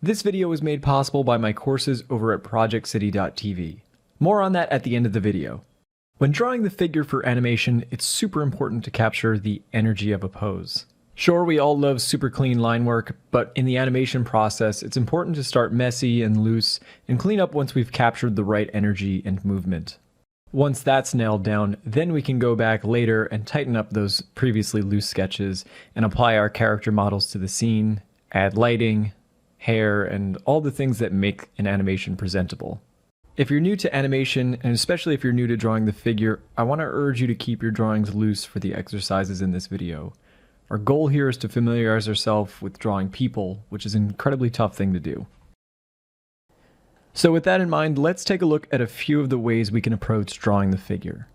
This video was made possible by my courses over at projectcity.tv. More on that at the end of the video. When drawing the figure for animation, it's super important to capture the energy of a pose. Sure, we all love super clean line work, but in the animation process, it's important to start messy and loose and clean up once we've captured the right energy and movement. Once that's nailed down, then we can go back later and tighten up those previously loose sketches and apply our character models to the scene, add lighting, hair, and all the things that make an animation presentable. If you're new to animation, and especially if you're new to drawing the figure, I want to urge you to keep your drawings loose for the exercises in this video. Our goal here is to familiarize ourselves with drawing people, which is an incredibly tough thing to do. So with that in mind, let's take a look at a few of the ways we can approach drawing the figure.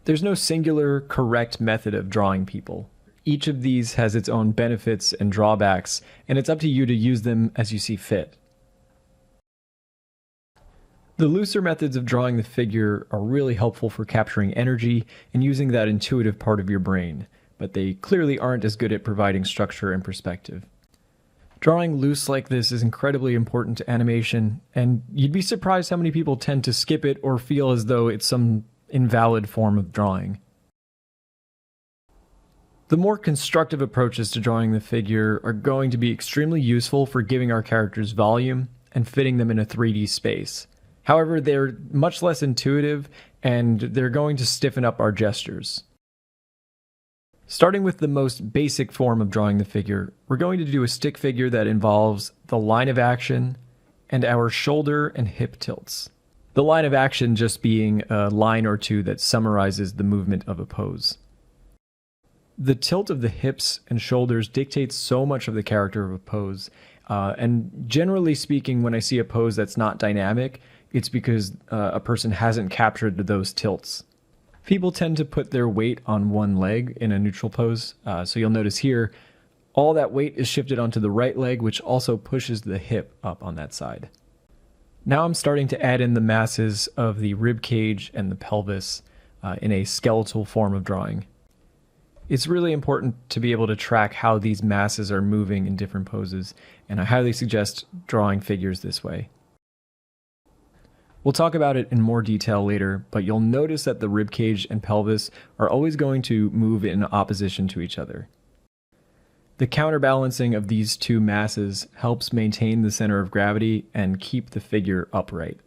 There's no singular, correct method of drawing people. Each of these has its own benefits and drawbacks, and it's up to you to use them as you see fit. The looser methods of drawing the figure are really helpful for capturing energy and using that intuitive part of your brain, but they clearly aren't as good at providing structure and perspective. Drawing loose like this is incredibly important to animation, and you'd be surprised how many people tend to skip it or feel as though it's some invalid form of drawing. The more constructive approaches to drawing the figure are going to be extremely useful for giving our characters volume and fitting them in a 3D space. However, they're much less intuitive, and they're going to stiffen up our gestures. Starting with the most basic form of drawing the figure, we're going to do a stick figure that involves the line of action and our shoulder and hip tilts. The line of action just being a line or two that summarizes the movement of a pose. The tilt of the hips and shoulders dictates so much of the character of a pose, and generally speaking, when I see a pose that's not dynamic, it's because a person hasn't captured those tilts. People tend to put their weight on one leg in a neutral pose, so you'll notice here, all that weight is shifted onto the right leg, which also pushes the hip up on that side. Now I'm starting to add in the masses of the rib cage and the pelvis in a skeletal form of drawing. It's really important to be able to track how these masses are moving in different poses, and I highly suggest drawing figures this way. We'll talk about it in more detail later, but you'll notice that the ribcage and pelvis are always going to move in opposition to each other. The counterbalancing of these two masses helps maintain the center of gravity and keep the figure upright.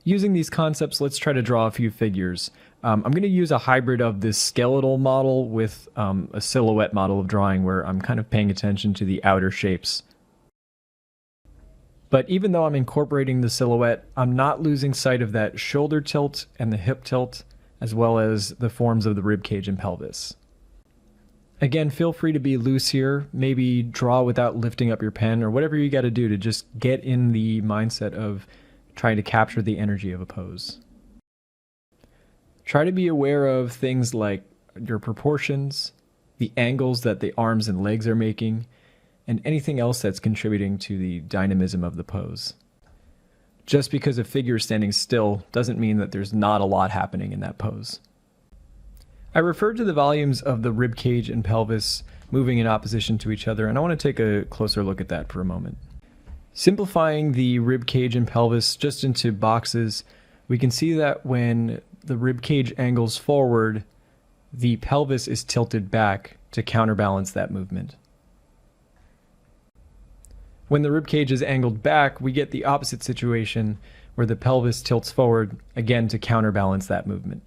Using these concepts, let's try to draw a few figures. I'm going to use a hybrid of this skeletal model with a silhouette model of drawing where I'm kind of paying attention to the outer shapes. But even though I'm incorporating the silhouette, I'm not losing sight of that shoulder tilt and the hip tilt, as well as the forms of the ribcage and pelvis. Again, feel free to be loose here, maybe draw without lifting up your pen, or whatever you got to do to just get in the mindset of trying to capture the energy of a pose. Try to be aware of things like your proportions, the angles that the arms and legs are making, and anything else that's contributing to the dynamism of the pose. Just because a figure is standing still doesn't mean that there's not a lot happening in that pose. I referred to the volumes of the rib cage and pelvis moving in opposition to each other, and I want to take a closer look at that for a moment. Simplifying the rib cage and pelvis just into boxes, we can see that when the rib cage angles forward, the pelvis is tilted back to counterbalance that movement. When the ribcage is angled back, we get the opposite situation where the pelvis tilts forward, again to counterbalance that movement.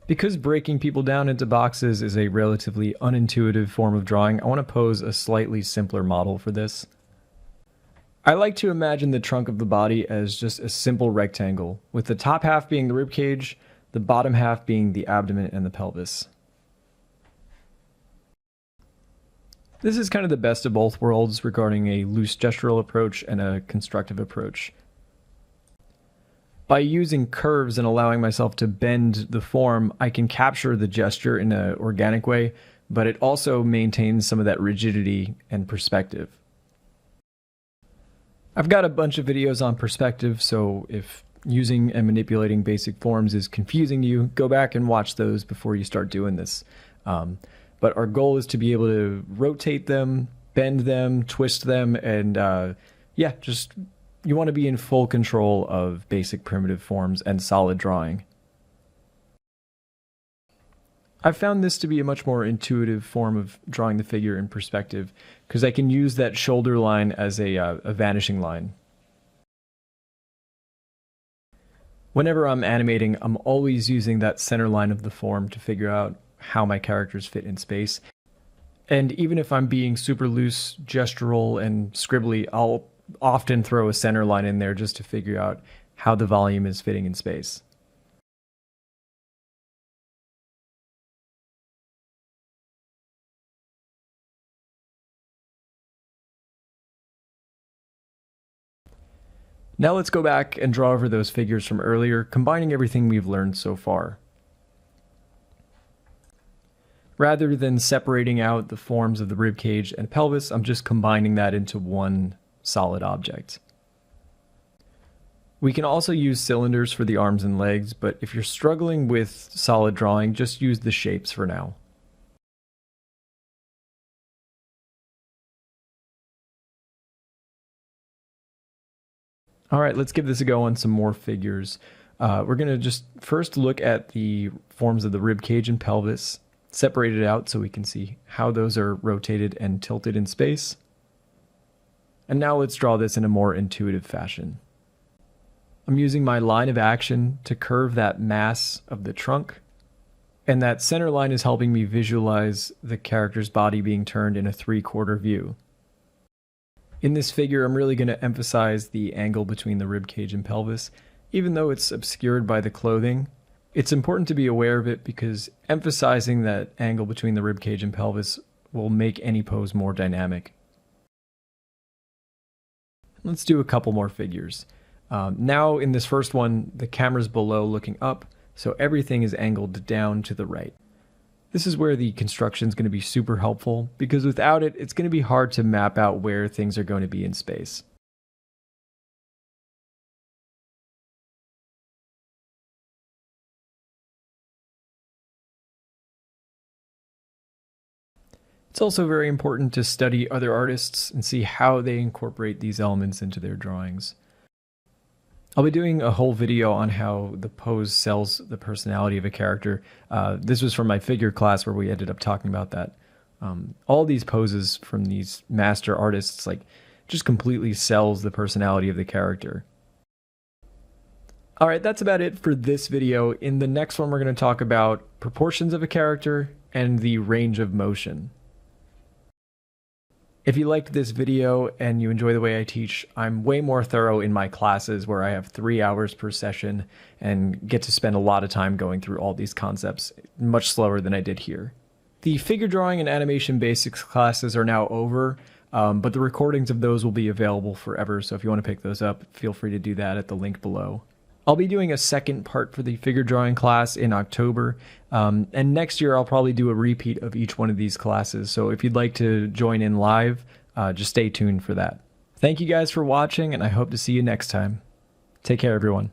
Because breaking people down into boxes is a relatively unintuitive form of drawing, I want to pose a slightly simpler model for this. I like to imagine the trunk of the body as just a simple rectangle, with the top half being the ribcage, the bottom half being the abdomen and the pelvis. This is kind of the best of both worlds regarding a loose gestural approach and a constructive approach. By using curves and allowing myself to bend the form, I can capture the gesture in an organic way, but it also maintains some of that rigidity and perspective. I've got a bunch of videos on perspective, so if using and manipulating basic forms is confusing you, go back and watch those before you start doing this. But our goal is to be able to rotate them, bend them, twist them, and just you want to be in full control of basic primitive forms and solid drawing. I've found this to be a much more intuitive form of drawing the figure in perspective because I can use that shoulder line as a vanishing line. Whenever I'm animating, I'm always using that center line of the form to figure out how my characters fit in space. And even if I'm being super loose, gestural, and scribbly, I'll often throw a center line in there just to figure out how the volume is fitting in space. Now let's go back and draw over those figures from earlier, combining everything we've learned so far. Rather than separating out the forms of the ribcage and pelvis, I'm just combining that into one solid object. We can also use cylinders for the arms and legs, but if you're struggling with solid drawing, just use the shapes for now. All right, let's give this a go on some more figures. We're going to just first look at the forms of the ribcage and pelvis, separate it out so we can see how those are rotated and tilted in space. And now let's draw this in a more intuitive fashion. I'm using my line of action to curve that mass of the trunk, and that center line is helping me visualize the character's body being turned in a 3/4 view. In this figure, I'm really going to emphasize the angle between the ribcage and pelvis. Even though it's obscured by the clothing, it's important to be aware of it because emphasizing that angle between the ribcage and pelvis will make any pose more dynamic. Let's do a couple more figures. Now in this first one, the camera's below looking up, so everything is angled down to the right. This is where the construction is going to be super helpful, because without it, it's going to be hard to map out where things are going to be in space. It's also very important to study other artists and see how they incorporate these elements into their drawings. I'll be doing a whole video on how the pose sells the personality of a character. This was from my figure class where we ended up talking about that. All these poses from these master artists just completely sells the personality of the character. Alright, that's about it for this video. In the next one, we're going to talk about proportions of a character and the range of motion. If you liked this video and you enjoy the way I teach, I'm way more thorough in my classes where I have 3 hours per session and get to spend a lot of time going through all these concepts, much slower than I did here. The figure drawing and animation basics classes are now over, but the recordings of those will be available forever, so if you want to pick those up, feel free to do that at the link below. I'll be doing a second part for the figure drawing class in October, and next year I'll probably do a repeat of each one of these classes, so if you'd like to join in live, just stay tuned for that. Thank you guys for watching, and I hope to see you next time. Take care, everyone.